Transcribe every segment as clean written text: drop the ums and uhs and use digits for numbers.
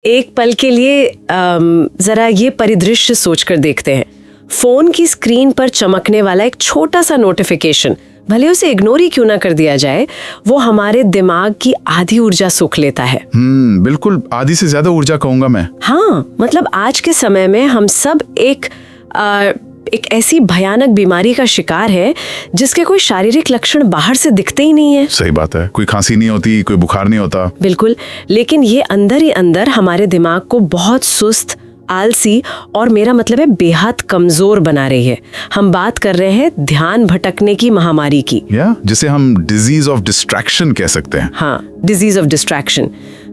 एक पल के लिए जरा ये परिदृश्य सोचकर देखते हैं। फोन की स्क्रीन पर चमकने वाला एक छोटा सा नोटिफिकेशन, भले उसे इग्नोर ही क्यों ना कर दिया जाए, वो हमारे दिमाग की आधी ऊर्जा सोख लेता है। बिल्कुल, आधी से ज्यादा ऊर्जा कहूंगा मैं। हाँ, मतलब आज के समय में हम सब एक ऐसी भयानक बीमारी का शिकार है जिसके कोई शारीरिक लक्षण बाहर से दिखते ही नहीं है। सही बात है, कोई खांसी नहीं होती, कोई बुखार नहीं होता। बिल्कुल, लेकिन ये अंदर ही अंदर हमारे दिमाग को बहुत सुस्त, आलसी और मेरा मतलब है बेहद कमजोर बना रही है। हम बात कर रहे हैं ध्यान भटकने की महामारी की, जिसे हम डिजीज ऑफ डिस्ट्रैक्शन कह सकते हैं। हाँ, डिजीज ऑफ डिस्ट्रैक्शन।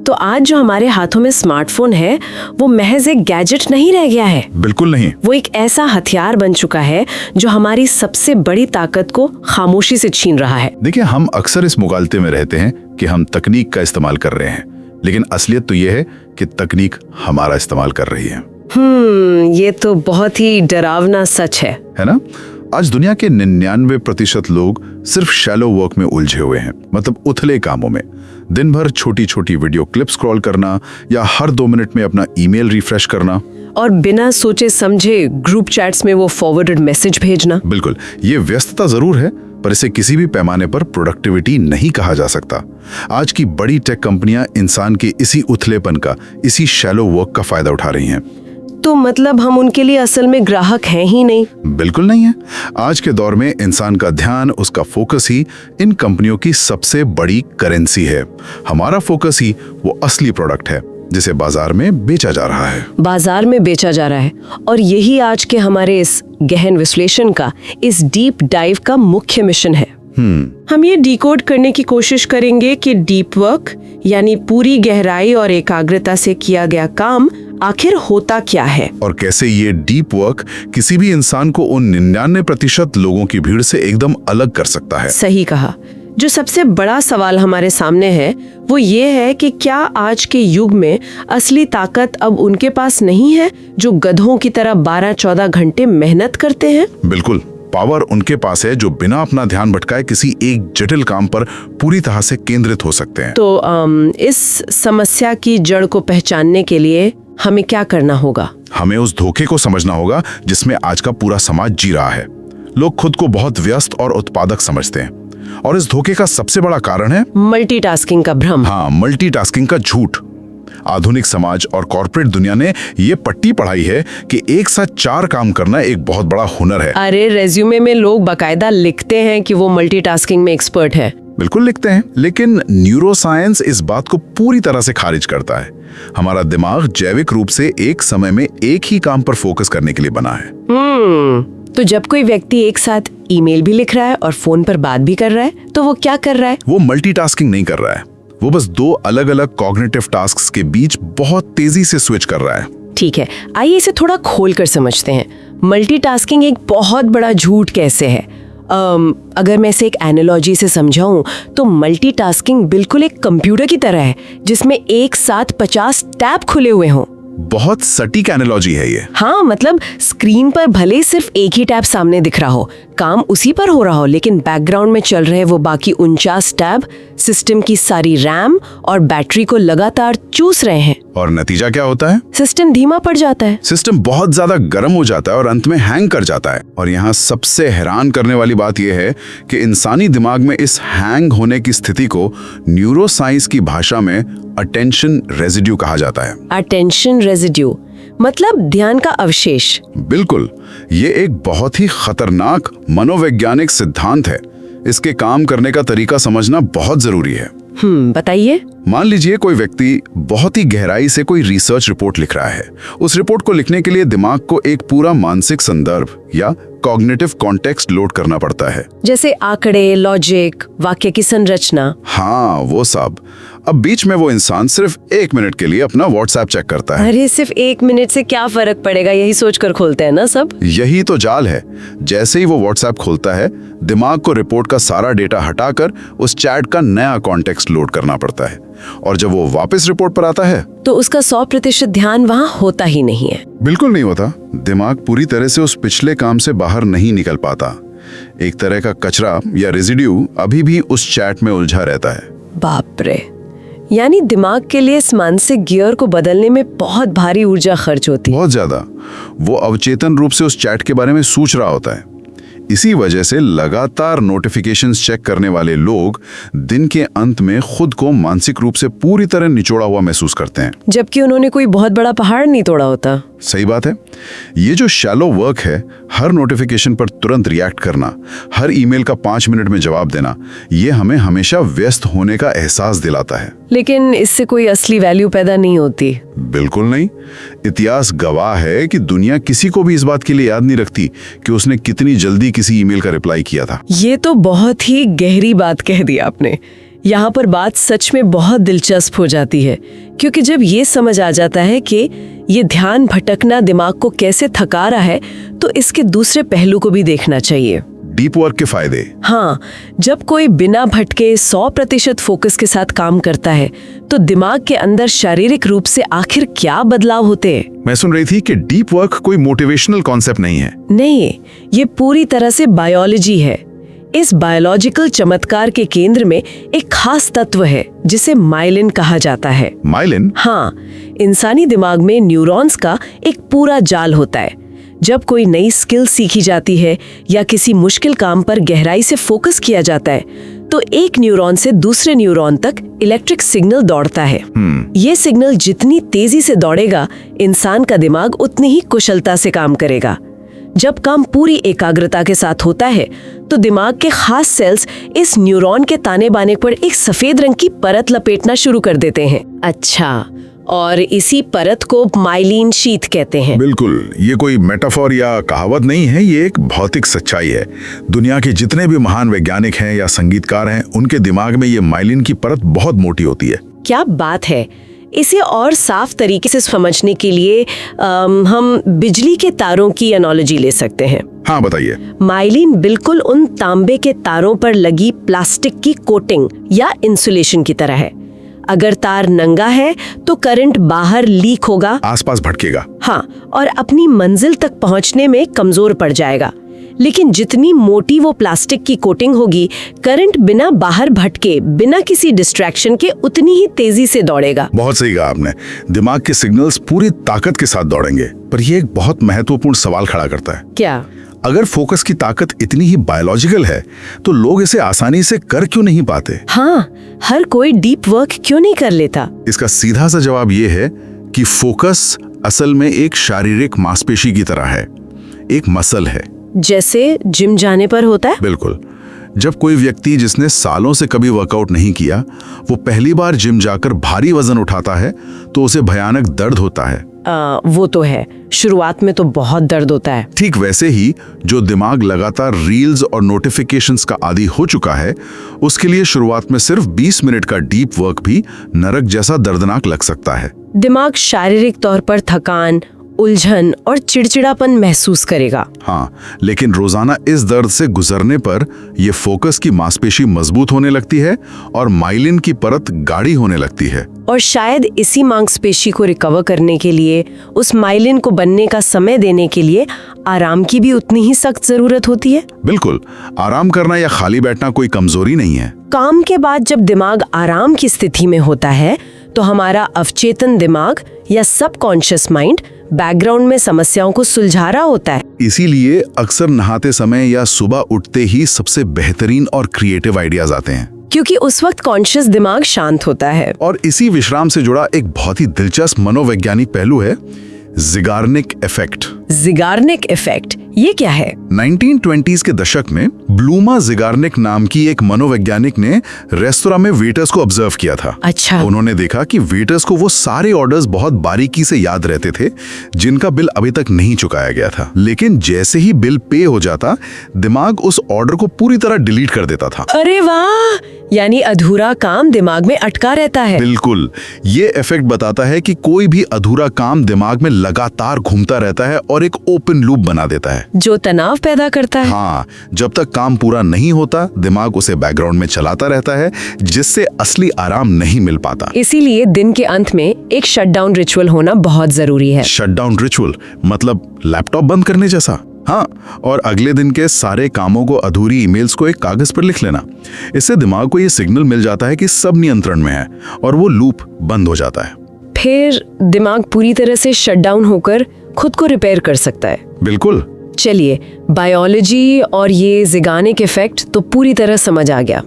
तो आज जो हमारे हाथों में स्मार्टफोन है वो महज एक गैजेट नहीं रह गया है। बिल्कुल नहीं, वो एक ऐसा हथियार बन चुका है जो हमारी सबसे बड़ी ताकत को खामोशी से छीन रहा है। देखिए, हम अक्सर इस मुगालते में रहते हैं कि हम तकनीक का इस्तेमाल कर रहे हैं, लेकिन असलियत तो ये है कि तकनीक हमारा इस्तेमाल कर रही है। ये तो बहुत ही डरावना सच है ना? आज दुनिया के 99% लोग सिर्फ शैलो वर्क में उलझे हुए हैं, मतलब उथले कामों में। दिन भर छोटी छोटी वीडियो क्लिप स्क्रॉल करना या हर 2 मिनट में अपना ईमेल रिफ्रेश करना और बिना सोचे समझे ग्रुप चैट्स में वो फॉरवर्डेड मैसेज भेजना। बिल्कुल, ये व्यस्तता जरूर है, पर इसे किसी भी पैमाने पर प्रोडक्टिविटी नहीं कहा जा सकता। आज की बड़ी टेक कंपनियां इंसान के इसी उथलेपन का, इसी शैलो वर्क का फायदा उठा रही हैं। तो मतलब हम उनके लिए असल में ग्राहक हैं ही नहीं? बिल्कुल नहीं है। आज के दौर में इंसान का ध्यान, उसका फोकस ही इन कंपनियों की सबसे बड़ी करेंसी है। हमारा फोकस ही वो असली प्रोडक्ट है जिसे बाजार में बेचा जा रहा है। बाजार में बेचा जा रहा है, और यही आज के हमारे इस गहन विश्लेषण का, इस डीप डाइव का मुख्य मिशन है। हम ये डिकोड करने की कोशिश करेंगे कि डीप वर्क यानी पूरी गहराई और एकाग्रता से किया गया काम आखिर होता क्या है, और कैसे ये डीप वर्क किसी भी इंसान को उन 99% लोगों की भीड़ से एकदम अलग कर सकता है। सही कहा। जो सबसे बड़ा सवाल हमारे सामने है वो ये है कि क्या आज के युग में असली ताकत अब उनके पास नहीं है जो गधों की तरह 12-14 घंटे मेहनत करते हैं? बिल्कुल, पावर उनके पास है जो बिना अपना ध्यान भटकाए किसी एक जटिल काम पर पूरी तरह से केंद्रित हो सकते हैं। तो इस समस्या की जड़ को पहचानने के लिए हमें क्या करना होगा? हमें उस धोखे को समझना होगा जिसमें आज का पूरा समाज जी रहा है। लोग खुद को बहुत व्यस्त और उत्पादक समझते हैं, और इस धोखे का सबसे बड़ा कारण है मल्टीटास्किंग का भ्रम। हाँ, मल्टीटास्किंग का झूठ। आधुनिक समाज और कॉर्पोरेट दुनिया ने ये पट्टी पढ़ाई है कि एक साथ 4 काम करना एक बहुत बड़ा हुनर है। अरे, रेज्यूमे में लोग बाकायदा लिखते हैं कि वो मल्टीटास्किंग में एक्सपर्ट है। बिल्कुल लिखते हैं, लेकिन न्यूरोसाइंस इस बात को पूरी तरह से खारिज करता है। हमारा दिमाग जैविक रूप से एक समय में एक ही काम पर फोकस करने के लिए बना है। तो जब कोई व्यक्ति एक साथ ईमेल भी लिख रहा है और फोन पर बात भी कर रहा है, तो वो क्या कर रहा है? वो मल्टीटास्किंग नहीं कर रहा है, वो बस 2 अलग-अलग कॉग्निटिव टास्क्स के बीच बहुत तेजी से स्विच कर रहा है। ठीक है, आइए इसे थोड़ा खोल कर समझते हैं। मल्टीटास्किंग एक बहुत बड़ा झूठ कैसे है? अगर मैं इसे एक एनालॉजी से समझाऊं तो मल्टीटास्किंग बिल्कुल एक कंप्यूटर की तरह है जिसमें एक साथ 50 टैब खुले हुए हों। बहुत सटीक एनालॉजी है ये। हाँ, मतलब स्क्रीन पर भले सिर्फ एक ही टैब सामने दिख रहा हो, काम उसी पर हो रहा हो, लेकिन बैकग्राउंड में चल रहे वो बाकी 49 टैब सिस्टम की सारी रैम और बैटरी को लगातार चूस रहे हैं। और नतीजा क्या होता है? सिस्टम धीमा पड़ जाता है, सिस्टम बहुत ज्यादा गर्म हो जाता है और अंत में हैंग कर जाता है। और यहाँ सबसे हैरान करने वाली बात यह है कि इंसानी दिमाग में इस हैंग होने की स्थिति को न्यूरोसाइंस की भाषा में अटेंशन रेजिड्यू कहा जाता है। अटेंशन रेजिड्यू मतलब ध्यान का अवशेष। बिल्कुल, ये एक बहुत ही खतरनाक मनोवैज्ञानिक सिद्धांत है। इसके काम करने का तरीका समझना बहुत जरूरी है। बताइए। मान लीजिए कोई व्यक्ति बहुत ही गहराई से कोई रिसर्च रिपोर्ट लिख रहा है। उस रिपोर्ट को लिखने के लिए दिमाग को एक पूरा मानसिक संदर्भ या कॉग्निटिव कॉन्टेक्स्ट लोड करना पड़ता है, जैसे आंकड़े, लॉजिक, वाक्य की संरचना। हाँ, वो सब। अब बीच में वो इंसान सिर्फ 1 मिनट के लिए अपना व्हाट्सएप चेक करता है। अरे, सिर्फ 1 मिनट से क्या फर्क पड़ेगा, यही सोचकर खोलते हैं ना सब। यही तो जाल है। जैसे ही वो व्हाट्सएप खोलता है, दिमाग को रिपोर्ट का सारा डेटा हटाकर उस चैट का नया कॉन्टेक्स्ट लोड करना पड़ता है, और जब वो वापस रिपोर्ट पर आता है तो उसका 100% ध्यान वहाँ होता ही नहीं है। बिल्कुल नहीं होता। दिमाग पूरी तरह से उस पिछले काम से बाहर नहीं निकल पाता। एक तरह का कचरा या रेजिड्यू अभी भी उस चैट में उलझा रहता है। बाप रे, यानी दिमाग के लिए इस मानसिक गियर को बदलने में बहुत भारी ऊर्जा खर्च होती है। बहुत ज्यादा। वो अवचेतन रूप से उस चैट के बारे में सोच रहा होता है। इसी वजह से लगातार नोटिफिकेशंस चेक करने वाले लोग दिन के अंत में खुद को मानसिक रूप से पूरी तरह निचोड़ा हुआ महसूस करते हैं, जबकि उन्होंने कोई बहुत बड़ा पहाड़ नहीं तोड़ा होता। सही बात है। ये जो शैलो वर्क है, हर नोटिफिकेशन पर तुरंत रिएक्ट करना, हर ईमेल का 5 मिनट में जवाब देना, ये हमें हमेशा व्यस्त होने का एहसास दिलाता है। लेकिन इससे कोई असली वैल्यू पैदा नहीं होती। बिल्कुल नहीं। इतिहास गवाह है कि दुनिया किसी को भी इस बात के लिए याद नहीं रखती कि उसने कितनी जल्दी किसी ईमेल का रिप्लाई किया था। ये तो बहुत ही गहरी बात कह दी आपने। यहाँ पर बात सच में बहुत दिलचस्प हो जाती है, क्योंकि जब ये समझ आ जाता है कि ये ध्यान भटकना दिमाग को कैसे थका रहा है, तो इसके दूसरे पहलू को भी देखना चाहिए। डीप वर्क के फायदे। हाँ, जब कोई बिना भटके 100% फोकस के साथ काम करता है, तो दिमाग के अंदर शारीरिक रूप से आखिर क्या बदलाव होते हैं? मैं सुन रही थी कि डीप वर्क कोई मोटिवेशनल कॉन्सेप्ट नहीं है। नहीं, ये पूरी तरह से बायोलॉजी है। इस बायोलॉजिकल चमत्कार के केंद्र में एक खास तत्व है जिसे माइलिन कहा जाता है। माइलिन? हाँ, इंसानी दिमाग में न्यूरॉन्स का एक पूरा जाल होता है। जब कोई नई स्किल सीखी जाती है या किसी मुश्किल काम पर गहराई से फोकस किया जाता है, तो एक न्यूरॉन से दूसरे न्यूरॉन तक इलेक्ट्रिक सिग्नल दौड़ता है। ये सिग्नल जितनी तेजी से दौड़ेगा, इंसान का दिमाग उतनी ही कुशलता से काम करेगा। जब काम पूरी एकाग्रता के साथ होता है, तो दिमाग के खास सेल्स इस न्यूरॉन के ताने बाने पर एक सफेद रंग की परत लपेटना शुरू कर देते हैं। अच्छा, और इसी परत को माइलिन शीथ कहते हैं। बिल्कुल, ये कोई मेटाफोर या कहावत नहीं है, ये एक भौतिक सच्चाई है। दुनिया के जितने भी महान वैज्ञानिक हैं या संगीतकार हैं, उनके दिमाग में ये माइलिन की परत बहुत मोटी होती है। क्या बात है। इसे और साफ तरीके से समझने के लिए हम बिजली के तारों की एनालॉजी ले सकते हैं। हाँ, बताइए। माइलिन बिल्कुल उन तांबे के तारों पर लगी प्लास्टिक की कोटिंग या इंसुलेशन की तरह है। अगर तार नंगा है तो करंट बाहर लीक होगा, आसपास भटकेगा। हाँ, और अपनी मंजिल तक पहुंचने में कमजोर पड़ जाएगा। लेकिन जितनी मोटी वो प्लास्टिक की कोटिंग होगी, करंट बिना बाहर भटके, बिना किसी डिस्ट्रैक्शन के उतनी ही तेजी से दौड़ेगा। बहुत सही कहा आपने। दिमाग के सिग्नल्स पूरी ताकत के साथ दौड़ेंगे। पर यह एक बहुत महत्वपूर्ण सवाल खड़ा करता है। क्या? अगर फोकस की ताकत इतनी ही बायोलॉजिकल है, तो लोग इसे आसानी से कर क्यों नहीं पाते? हाँ, हर कोई डीप वर्क क्यों नहीं कर लेता? इसका सीधा सा जवाब ये है कि फोकस असल में एक शारीरिक मांसपेशी की तरह है, एक मसल है। जैसे जिम जाने पर होता है? बिल्कुल। जब कोई व्यक्ति जिसने सालों से कभी वर्कआउट नहीं किया, वो पहली बार जिम जाकर भारी वजन उठाता है, तो उसे भयानक दर्द होता है। वो तो है, शुरुआत में तो बहुत दर्द होता है। ठीक वैसे ही जो दिमाग लगातार रील्स और नोटिफिकेशंस का आदी हो चुका है, उसके लिए शुरुआत में सिर्फ 20 मिनट का डीप वर्क भी नरक जैसा दर्दनाक लग सकता है। दिमाग शारीरिक तौर पर थकान, उलझन और चिड़चिड़ापन महसूस करेगा। हाँ, लेकिन रोजाना इस दर्द से गुजरने पर यह फोकस की मांसपेशी मजबूत होने लगती है और माइलिन की परत गाढ़ी होने लगती है। और शायद इसी मांसपेशी को रिकवर करने के लिए, उस माइलिन को बनने का समय देने के लिए आराम की भी उतनी ही सख्त जरूरत होती है। बिल्कुल, आराम करना या खाली बैठना कोई कमजोरी नहीं है। काम के बाद जब दिमाग आराम की स्थिति में होता है, तो हमारा अवचेतन दिमाग या सबकॉन्शियस माइंड बैकग्राउंड में समस्याओं को सुलझा रहा होता है। इसीलिए अक्सर नहाते समय या सुबह उठते ही सबसे बेहतरीन और क्रिएटिव आइडियाज आते हैं, क्योंकि उस वक्त कॉन्शियस दिमाग शांत होता है। और इसी विश्राम से जुड़ा एक बहुत ही दिलचस्प मनोवैज्ञानिक पहलू है, ज़िगार्निक इफेक्ट। ज़िगार्निक इफेक्ट, ये क्या है? 1920s के दशक में ब्लूमा ज़िगार्निक नाम की एक मनोवैज्ञानिक ने रेस्तोरां में वेटर्स को ऑब्जर्व किया था। अच्छा। उन्होंने देखा कि वेटर्स को वो सारे ऑर्डर्स बहुत बारीकी से याद रहते थे जिनका बिल अभी तक नहीं चुकाया गया था, लेकिन जैसे ही बिल पे हो जाता, दिमाग उस ऑर्डर को पूरी तरह डिलीट कर देता था। अरे वाह, यानी अधूरा काम दिमाग में अटका रहता है। बिल्कुल, ये इफेक्ट बताता है कि कोई भी अधूरा काम दिमाग में लगातार घूमता रहता है और एक ओपन लूप बना देता है, जो तनाव पैदा करता है। हाँ, जब तक काम पूरा नहीं होता, दिमाग उसे बैकग्राउंड में चलाता रहता है, जिससे असली आराम नहीं मिल पाता। इसीलिए दिन के अंत में एक शटडाउन रिचुअल होना बहुत जरूरी है। शटडाउन रिचुअल मतलब लैपटॉप बंद करने जैसा? हाँ, और अगले दिन के सारे कामों को, अधूरी ईमेल्स को एक कागज पर लिख लेना। इससे दिमाग को ये सिग्नल मिल जाता है कि सब नियंत्रण में है और वो लूप बंद हो जाता है। फिर दिमाग पूरी तरह से शट डाउन होकर खुद को रिपेयर कर सकता है। बिल्कुल। चलिए, बायोलॉजी और ये ज़िगाने के इफेक्ट तो पूरी तरह समझ आ गया,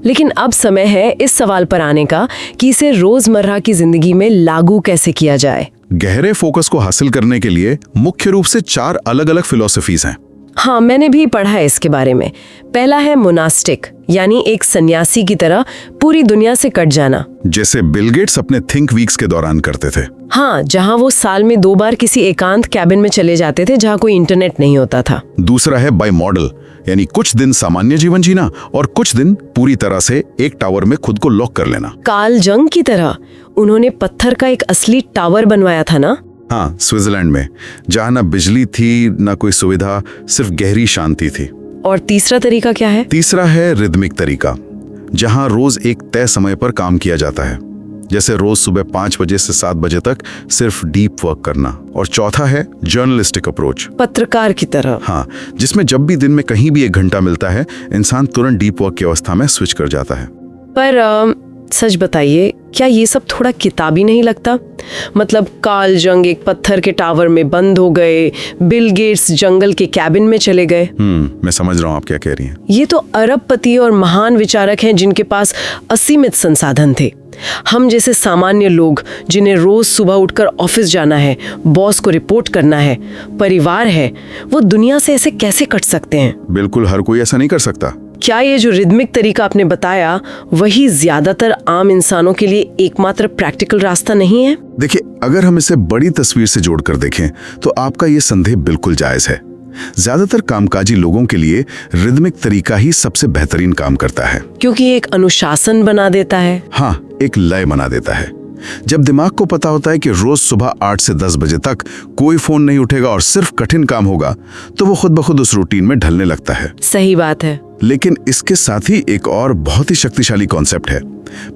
लेकिन अब समय है इस सवाल पर आने का कि इसे रोजमर्रा की जिंदगी में लागू कैसे किया जाए। गहरे फोकस को हासिल करने के लिए मुख्य रूप से 4 अलग-अलग फिलॉसफीज हैं। हाँ, मैंने भी पढ़ा है इसके बारे में। पहला है मोनास्टिक, यानी एक सन्यासी की तरह पूरी दुनिया से कट जाना, जैसे बिल गेट्स अपने थिंक वीक्स के दौरान करते थे। हाँ, जहाँ वो साल में 2 बार किसी एकांत कैबिन में चले जाते थे जहाँ कोई इंटरनेट नहीं होता था। दूसरा है बाई मॉडल, यानी कुछ दिन सामान्य जीवन जीना और कुछ दिन पूरी तरह से एक टावर में खुद को लॉक कर लेना। कार्ल जंग की तरह उन्होंने पत्थर का एक असली टावर बनवाया था ना। हाँ, स्विट्जरलैंड में, जहाँ ना बिजली थी ना कोई सुविधा, सिर्फ गहरी शांति थी। और तीसरा तरीका क्या है? तीसरा है रिदमिक तरीका, जहाँ रोज एक तय समय पर काम किया जाता है, जैसे रोज सुबह 5 बजे से 7 बजे तक सिर्फ डीप वर्क करना। और चौथा है जर्नलिस्टिक अप्रोच, पत्रकार की तरह। हाँ, जिसमें जब भी दिन में कहीं भी 1 घंटा मिलता है, इंसान तुरंत डीप वर्क की अवस्था में स्विच कर जाता है। पर सच बताइए, क्या ये सब थोड़ा किताबी नहीं लगता? मतलब कार्ल जंग एक पत्थर के टावर में बंद हो गए, बिल गेट्स जंगल के कैबिन में चले गए। मैं समझ रहा हूँ आप क्या कह रही हैं। ये तो अरबपति और महान विचारक हैं जिनके पास असीमित संसाधन थे। हम जैसे सामान्य लोग, जिन्हें रोज सुबह उठकर ऑफिस जाना है, बॉस को रिपोर्ट करना है, परिवार है, वो दुनिया से ऐसे कैसे कट सकते हैं? बिल्कुल, हर कोई ऐसा नहीं कर सकता। क्या ये जो रिदमिक तरीका आपने बताया, वही ज्यादातर आम इंसानों के लिए एकमात्र प्रैक्टिकल रास्ता नहीं है? देखिए, अगर हम इसे बड़ी तस्वीर से जोड़कर देखें तो आपका ये संदेह बिल्कुल जायज है। ज्यादातर कामकाजी लोगों के लिए रिदमिक तरीका ही सबसे बेहतरीन काम करता है, क्योंकि एक अनुशासन बना देता है। हाँ, एक लय बना देता है। जब दिमाग को पता होता है कि रोज सुबह 8 से 10 बजे तक कोई फोन नहीं उठेगा और सिर्फ कठिन काम होगा, तो वो खुद ब खुद उस रूटीन में ढलने लगता है। सही बात है। लेकिन इसके साथ ही एक और बहुत ही शक्तिशाली कॉन्सेप्ट है,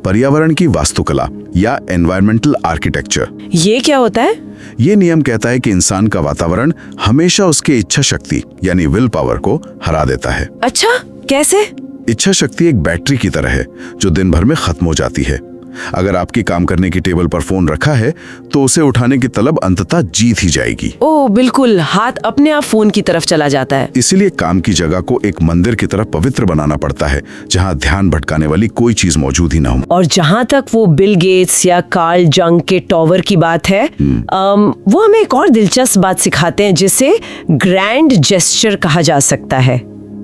पर्यावरण की वास्तुकला या एनवायरमेंटल आर्किटेक्चर। ये क्या होता है? ये नियम कहता है कि इंसान का वातावरण हमेशा उसके इच्छा शक्ति यानी विल पावर को हरा देता है। अच्छा, कैसे? इच्छा शक्ति एक बैटरी की तरह है जो दिन भर में खत्म हो जाती है। अगर आपकी काम करने की टेबल पर फोन रखा है तो उसे उठाने की तलब अंततः जीत ही जाएगी। ओह बिल्कुल, हाथ अपने आप फोन की तरफ चला जाता है। इसीलिए काम की जगह को एक मंदिर की तरह पवित्र बनाना पड़ता है, जहां ध्यान भटकाने वाली कोई चीज मौजूद ही ना हो। और जहां तक वो बिल गेट्स या कार्ल जंग के टावर की बात है, वो हमें एक और दिलचस्प बात सिखाते हैं जिसे ग्रैंड जेस्चर कहा जा सकता है,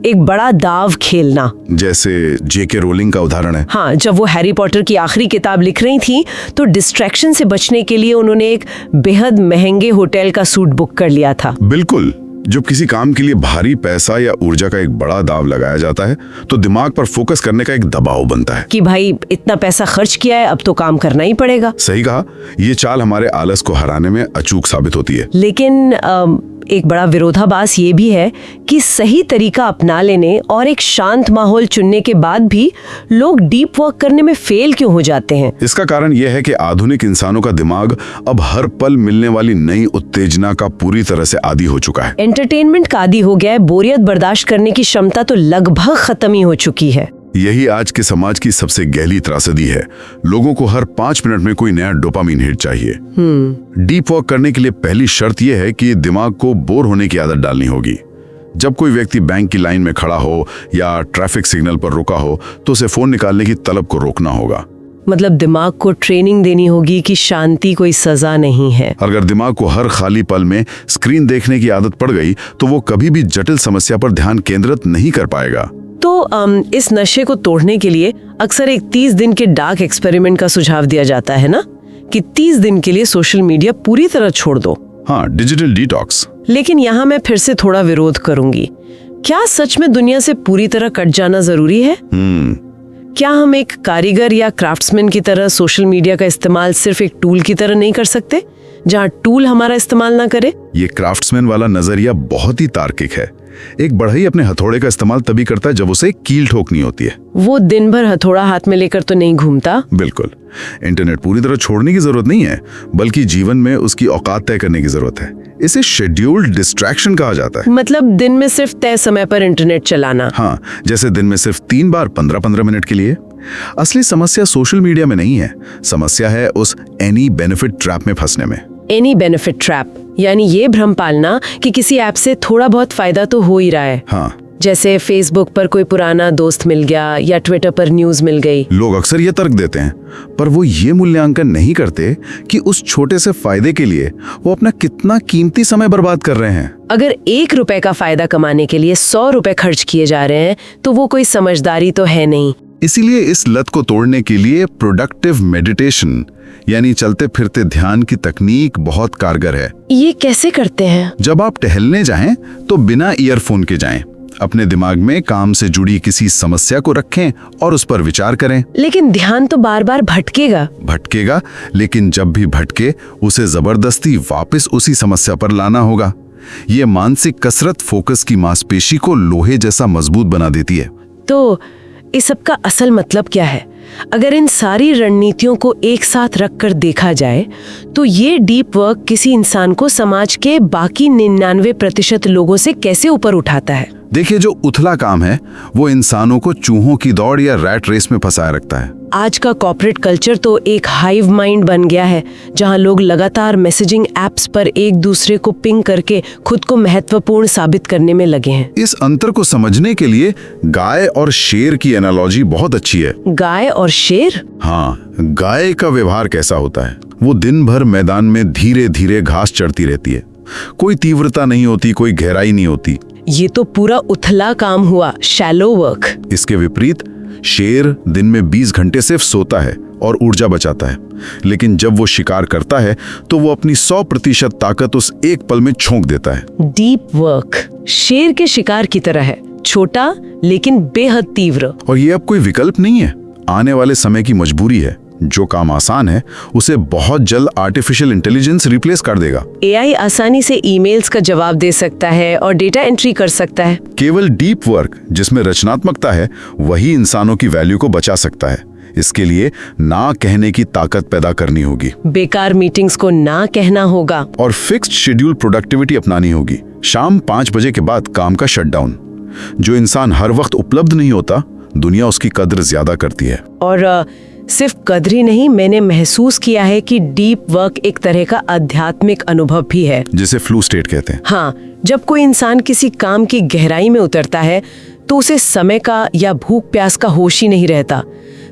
एक बड़ा दाव खेलना। जैसे जेके रोलिंग का उदाहरण है। हाँ, जब वो हैरी पॉटर की आखिरी किताब लिख रही थी तो डिस्ट्रैक्शन से बचने के लिए उन्होंने एक बेहद महंगे होटल का सूट बुक कर लिया था। बिल्कुल, जब किसी काम के लिए भारी पैसा या ऊर्जा का एक बड़ा दाव लगाया जाता है तो दिमाग पर फोकस करने का एक दबाव बनता है कि भाई इतना पैसा खर्च किया है, अब तो काम करना ही पड़ेगा। सही कहा, ये चाल हमारे आलस को हराने में अचूक साबित होती है। लेकिन एक बड़ा विरोधाभास ये भी है कि सही तरीका अपना लेने और एक शांत माहौल चुनने के बाद भी लोग डीप वर्क करने में फेल क्यों हो जाते हैं? इसका कारण यह है कि आधुनिक इंसानों का दिमाग अब हर पल मिलने वाली नई उत्तेजना का पूरी तरह से आदी हो चुका है। एंटरटेनमेंट का आदी हो गया है, बोरियत बर्दाश्त करने की क्षमता तो लगभग खत्म ही हो चुकी है। यही आज के समाज की सबसे गहरी त्रासदी है। लोगों को हर 5 मिनट में कोई नया डोपामीन हिट चाहिए। डीप वर्क करने के लिए पहली शर्त यह है कि दिमाग को बोर होने की आदत डालनी होगी। जब कोई व्यक्ति बैंक की लाइन में खड़ा हो या ट्रैफिक सिग्नल पर रुका हो तो उसे फोन निकालने की तलब को रोकना होगा। मतलब दिमाग को ट्रेनिंग देनी होगी कि शांति कोई सजा नहीं है। अगर दिमाग को हर खाली पल में स्क्रीन देखने की आदत पड़ गई तो वो कभी भी जटिल समस्या पर ध्यान केंद्रित नहीं कर पाएगा। तो इस नशे को तोड़ने के लिए अक्सर एक 30 दिन के डार्क एक्सपेरिमेंट का सुझाव दिया जाता है ना, कि 30 दिन के लिए सोशल मीडिया पूरी तरह छोड़ दो। हाँ, डिजिटल डिटॉक्स। लेकिन यहाँ मैं फिर से थोड़ा विरोध करूंगी। क्या सच में दुनिया से पूरी तरह कट जाना जरूरी है? क्या हम एक कारीगर या क्राफ्ट्समैन की तरह सोशल मीडिया का इस्तेमाल सिर्फ एक टूल की तरह नहीं कर सकते, जहाँ टूल हमारा इस्तेमाल ना करे? ये क्राफ्ट्समैन वाला नजरिया बहुत ही तार्किक है। एक बढ़ई अपने हथौड़े का इस्तेमाल तभी करता है जब उसे कील ठोकनी होती है। वो दिन भर हथौड़ा हाथ में लेकर तो नहीं घूमता। बिल्कुल, इंटरनेट पूरी तरह छोड़ने की जरूरत नहीं है, बल्कि जीवन में उसकी औकात तय करने की जरूरत है। इसे शेड्यूल्ड डिस्ट्रैक्शन कहा जाता है। मतलब दिन में सिर्फ तय समय पर इंटरनेट चलाना। हाँ, जैसे दिन में सिर्फ 3 बार 15-15 मिनट के लिए। असली समस्या सोशल मीडिया में नहीं है, समस्या है उस एनी बेनिफिट ट्रैप में फंसने में। एनी बेनिफिट ट्रैप यानी ये भ्रम पालना कि किसी ऐप से थोड़ा बहुत फायदा तो हो ही रहा है। हाँ, जैसे फेसबुक पर कोई पुराना दोस्त मिल गया या ट्विटर पर न्यूज मिल गई। लोग अक्सर ये तर्क देते हैं, पर वो ये मूल्यांकन नहीं करते कि उस छोटे से फायदे के लिए वो अपना कितना कीमती समय बर्बाद कर रहे हैं। अगर 1 रुपए का फायदा कमाने के लिए 100 रुपए खर्च किए जा रहे हैं तो वो कोई समझदारी तो है नहीं। इसीलिए इस लत को तोड़ने के लिए प्रोडक्टिव मेडिटेशन यानी चलते फिरते ध्यान की तकनीक बहुत कारगर है। ये कैसे करते हैं? जब आप टहलने जाएं तो बिना ईयरफोन के जाएं, अपने दिमाग में काम से जुड़ी किसी समस्या को रखें और उस पर विचार करें। लेकिन ध्यान तो बार बार भटकेगा, लेकिन जब भी भटके उसे जबरदस्ती वापस उसी समस्या पर लाना होगा। ये मानसिक कसरत फोकस की मांसपेशी को लोहे जैसा मजबूत बना देती है। तो इस सब का असल मतलब क्या है? अगर इन सारी रणनीतियों को एक साथ रखकर देखा जाए तो ये डीप वर्क किसी इंसान को समाज के बाकी 99% लोगों से कैसे ऊपर उठाता है? देखिए, जो उथला काम है वो इंसानों को चूहों की दौड़ या रैट रेस में फंसाए रखता है। आज का कॉर्पोरेट कल्चर तो एक हाइव माइंड बन गया है, जहां लोग लगातार मैसेजिंग एप्स पर एक दूसरे को पिंग करके खुद को महत्वपूर्ण साबित करने में लगे हैं। इस अंतर को समझने के लिए गाय और शेर की एनालॉजी बहुत अच्छी है। गाय और शेर? हाँ, गाय का व्यवहार कैसा होता है? वो दिन भर मैदान में धीरे धीरे घास चढ़ती रहती है, कोई तीव्रता नहीं होती, कोई गहराई नहीं होती। ये तो पूरा उथला काम हुआ, शैलो वर्क। इसके विपरीत शेर दिन में 20 घंटे सिर्फ सोता है और ऊर्जा बचाता है, लेकिन जब वो शिकार करता है तो वो अपनी 100% ताकत उस एक पल में झोंक देता है। डीप वर्क शेर के शिकार की तरह है, छोटा लेकिन बेहद तीव्र। और ये अब कोई विकल्प नहीं है, आने वाले समय की मजबूरी है। जो काम आसान है उसे बहुत जल्द आर्टिफिशियल इंटेलिजेंस रिप्लेस कर देगा। एआई आसानी से ईमेल्स का जवाब दे सकता है और डेटा एंट्री कर सकता है। केवल डीप वर्क जिसमें रचनात्मकता है वही इंसानों की वैल्यू को बचा सकता है। इसके लिए ना कहने की ताकत पैदा करनी होगी, बेकार मीटिंग्स को ना कहना होगा और फिक्स्ड शेड्यूल प्रोडक्टिविटी अपनानी होगी। शाम 5 बजे के बाद काम का शटडाउन। जो इंसान हर वक्त उपलब्ध नहीं होता, दुनिया उसकी कद्र ज्यादा करती है। और सिर्फ कद्र ही नहीं, मैंने महसूस किया है कि डीप वर्क एक तरह का आध्यात्मिक अनुभव भी है, जिसे फ्लो स्टेट कहते हैं। हाँ, जब कोई इंसान किसी काम की गहराई में उतरता है तो उसे समय का या भूख प्यास का होश ही नहीं रहता।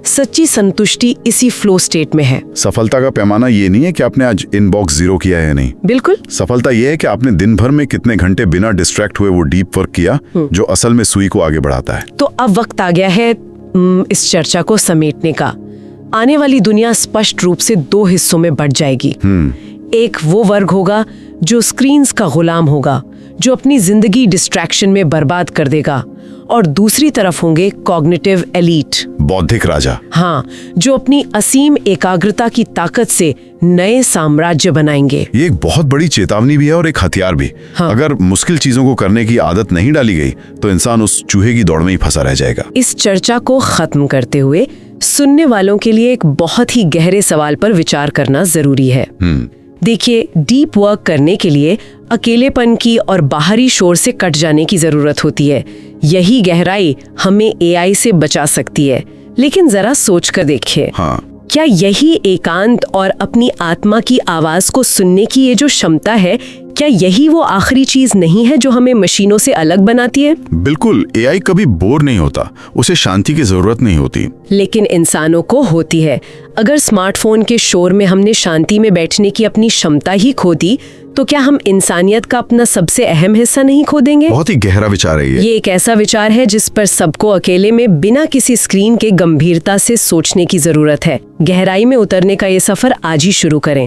सच्ची संतुष्टि इसी फ्लो स्टेट में है। सफलता का पैमाना ये नहीं है कि आपने आज इनबॉक्स 0 किया है, नहीं। बिल्कुल, सफलता ये है कि आपने दिन भर में कितने घंटे बिना डिस्ट्रैक्ट हुए वो डीप वर्क किया, जो असल में सुई को आगे बढ़ाता है। तो अब वक्त आ गया है इस चर्चा को समेटने का। आने वाली दुनिया स्पष्ट रूप से 2 हिस्सों में बढ़ जाएगी। एक वो वर्ग होगा जो स्क्रीन्स का गुलाम होगा, जो अपनी जिंदगी डिस्ट्रैक्शन में बर्बाद कर देगा, और दूसरी तरफ होंगे कॉग्निटिव एलीट, बौद्धिक राजा। हाँ, जो अपनी असीम एकाग्रता की ताकत से नए साम्राज्य बनाएंगे। ये एक बहुत बड़ी चेतावनी भी है और एक हथियार भी। हाँ। अगर मुश्किल चीजों को करने की आदत नहीं डाली गई तो इंसान उस चूहे की दौड़ में ही फंसा रह जाएगा। इस चर्चा को खत्म करते हुए सुनने वालों के लिए एक बहुत ही गहरे सवाल पर विचार करना जरूरी है। देखिए, डीप वर्क करने के लिए अकेलेपन की और बाहरी शोर से कट जाने की जरूरत होती है। यही गहराई हमें एआई से बचा सकती है। लेकिन जरा सोच कर देखिए, हाँ, क्या यही एकांत और अपनी आत्मा की आवाज को सुनने की ये जो क्षमता है, क्या यही वो आखिरी चीज नहीं है जो हमें मशीनों से अलग बनाती है? बिल्कुल, एआई कभी बोर नहीं होता, उसे शांति की जरूरत नहीं होती। लेकिन इंसानों को होती है। अगर स्मार्टफोन के शोर में हमने शांति में बैठने की अपनी क्षमता ही खो दी, तो क्या हम इंसानियत का अपना सबसे अहम हिस्सा नहीं खो देंगे? बहुत ही गहरा विचार है ये। एक ऐसा विचार है जिस पर सबको अकेले में बिना किसी स्क्रीन के गंभीरता से सोचने की जरूरत है। गहराई में उतरने का ये सफर आज ही शुरू करें।